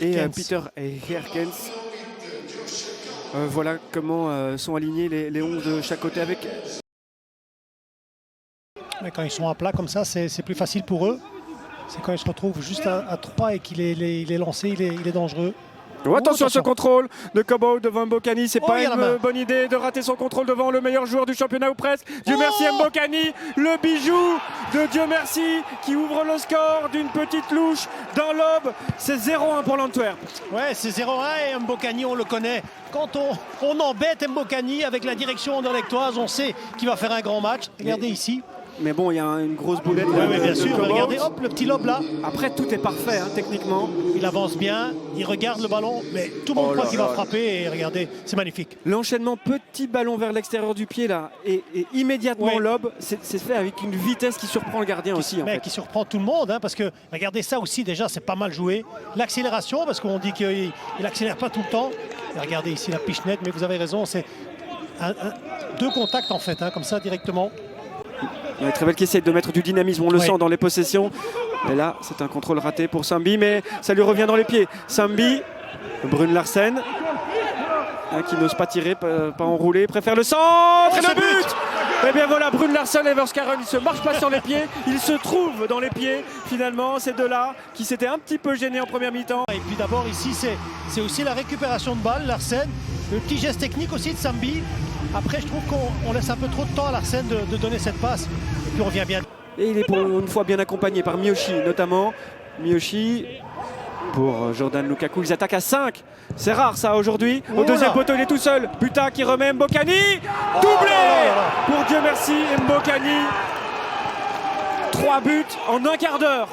et Peter et Herkens. Voilà comment sont alignés les 11 de chaque côté avec. Mais quand ils sont à plat comme ça, c'est plus facile pour eux. C'est quand ils se retrouvent juste à 3 et qu'il est lancé, il est dangereux. Oh, attention à ce contrôle de Cobo devant Mbokani, c'est pas une bonne idée de rater son contrôle devant le meilleur joueur du championnat ou presque. Dieu merci Mbokani, le bijou de Dieu merci qui ouvre le score d'une petite louche dans l'aube. C'est 0-1 pour l'Antwerp. Ouais, c'est 0-1 et Mbokani on le connaît. Quand on embête Mbokani avec la direction anderlechtoise, on sait qu'il va faire un grand match. Regardez ici. Mais bon, il y a une grosse boulette. Oui, bien sûr. Regardez, hop, le petit lob là. Après, tout est parfait, hein, techniquement. Il avance bien, il regarde le ballon, mais tout le monde croit qu'il va frapper. Et regardez, c'est magnifique. L'enchaînement petit ballon vers l'extérieur du pied là, et immédiatement lob, c'est fait avec une vitesse qui surprend le gardien aussi. Qui surprend tout le monde, hein, parce que regardez ça aussi déjà, c'est pas mal joué. L'accélération, parce qu'on dit qu'il n'accélère pas tout le temps. Et regardez ici la pichenette, mais vous avez raison, c'est deux contacts en fait, hein, comme ça directement. Il y a Trevel qui essaie de mettre du dynamisme, on le sent dans les possessions. Et là, c'est un contrôle raté pour Sambi, mais ça lui revient dans les pieds. Sambi, Brune Larsen, qui n'ose pas tirer, pas enrouler, préfère le centre et le but. Et bien voilà, Brune Larsen et Verskaren, ils se marchent pas sur les pieds, ils se trouvent dans les pieds. Finalement, ces deux-là qui s'étaient un petit peu gênés en première mi-temps. Et puis d'abord ici, c'est aussi la récupération de balle, Larsen, le petit geste technique aussi de Sambi. Après, je trouve qu'on laisse un peu trop de temps à Larsen de donner cette passe. Et puis on revient bien. Et il est pour une fois bien accompagné par Miyoshi, notamment. Miyoshi pour Jordan Lukaku. Ils attaquent à 5. C'est rare ça aujourd'hui. Au deuxième poteau, il est tout seul. Buta qui remet Mbokani. Doublé pour Dieu merci Mbokani. 3 buts en un quart d'heure.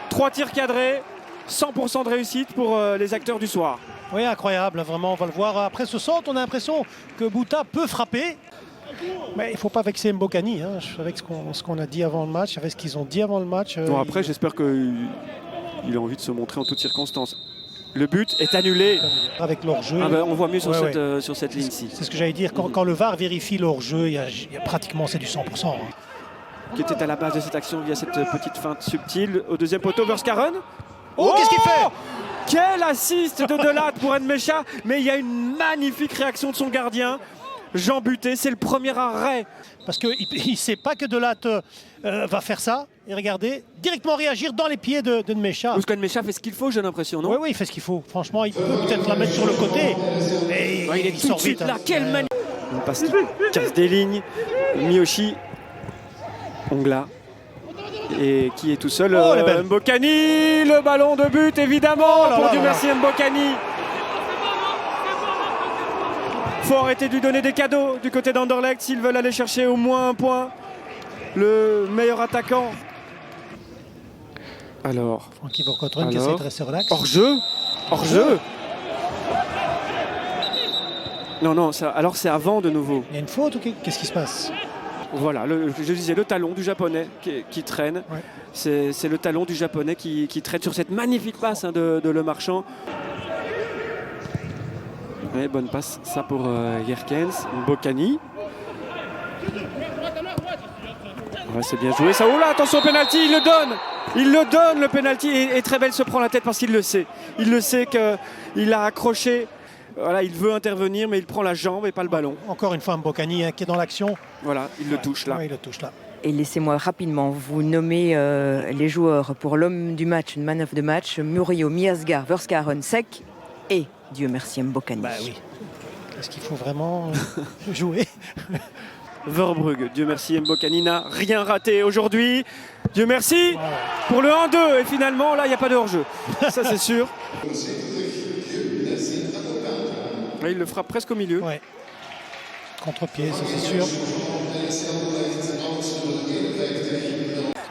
3 tirs cadrés. 100% de réussite pour les acteurs du soir. Oui, incroyable, vraiment, on va le voir. Après ce centre, on a l'impression que Buta peut frapper. Mais il ne faut pas vexer Mbokani, hein, avec ce qu'on a dit avant le match, avec ce qu'ils ont dit avant le match. Bon, après, j'espère qu'il a envie de se montrer en toutes circonstances. Le but est annulé. Avec l'hors-jeu. On voit mieux sur cette ligne-ci. C'est ce que j'allais dire. Quand le VAR vérifie l'hors-jeu, il y a pratiquement, c'est du 100%. Hein. Qui était à la base de cette action via cette petite feinte subtile. Au deuxième poteau, Verskaren. Oh, qu'est-ce qu'il fait? Quel assist de Delat pour Nmecha. Mais il y a une magnifique réaction de son gardien. Jean Buté, c'est le premier arrêt. Parce qu'il ne sait pas que Delat va faire ça. Et regardez, directement réagir dans les pieds de Nmecha. Parce que Nmecha fait ce qu'il faut, j'ai l'impression, non? Oui, il fait ce qu'il faut. Franchement, il peut peut-être la mettre sur le côté. Mais il est tout de suite là. Hein. Quelle magnifique. Une passe qui casse des lignes. Miyoshi. Ongla. Et qui est tout seul, Mbokani, le ballon de but évidemment pour Dieu merci Mbokani. Faut arrêter de lui donner des cadeaux du côté d'Anderlecht s'ils veulent aller chercher au moins un point. Le meilleur attaquant. Alors. Francky Vorkotren qui essaie de rester relax. Hors-jeu. Hors-jeu. Non, ça, alors c'est avant de nouveau. Il y a une faute ou qu'est-ce qui se passe? Voilà, je disais le talon du japonais qui traîne. Ouais. C'est le talon du japonais qui traîne sur cette magnifique passe de Le Marchand. Ouais, bonne passe, ça pour Yerkens, Mbokani. Ouais, c'est bien joué ça. Oh là, attention au pénalty, il le donne le pénalty et Trevel se prend la tête parce qu'il le sait. Il le sait qu'il a accroché. Voilà, il veut intervenir, mais il prend la jambe et pas le ballon. Encore une fois, Mbokani qui est dans l'action. Voilà, il le touche là. Ouais, il le touche là. Et laissez-moi rapidement vous nommer les joueurs pour l'homme du match, une man of the match. Murillo, Miasgar, Verskaren, Sek et Dieu merci Mbokani. Bah oui. Est-ce qu'il faut vraiment jouer? Verbrugge, Dieu merci Mbokani n'a rien raté aujourd'hui. Dieu merci pour le 1-2. Et finalement, là, il n'y a pas de hors-jeu. Ça, c'est sûr. Il le frappe presque au milieu. Ouais. Contre-pied, ça c'est sûr.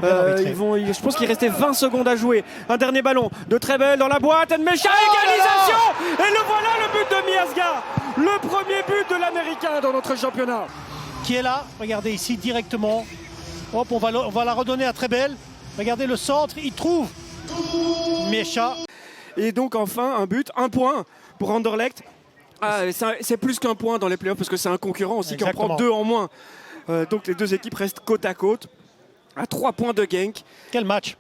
Je pense qu'il restait 20 secondes à jouer. Un dernier ballon de Trevel dans la boîte. Nmecha, égalisation. Et le voilà, le but de Miasga. Le premier but de l'Américain dans notre championnat. Qui est là, regardez ici directement. Hop, on va la redonner à Trevel. Regardez le centre, il trouve Nmecha. Et donc enfin un but, un point pour Anderlecht. C'est plus qu'un point dans les playoffs parce que c'est un concurrent aussi qui en prend 2 en moins. Donc les deux équipes restent côte à côte à 3 points de Genk. Quel match!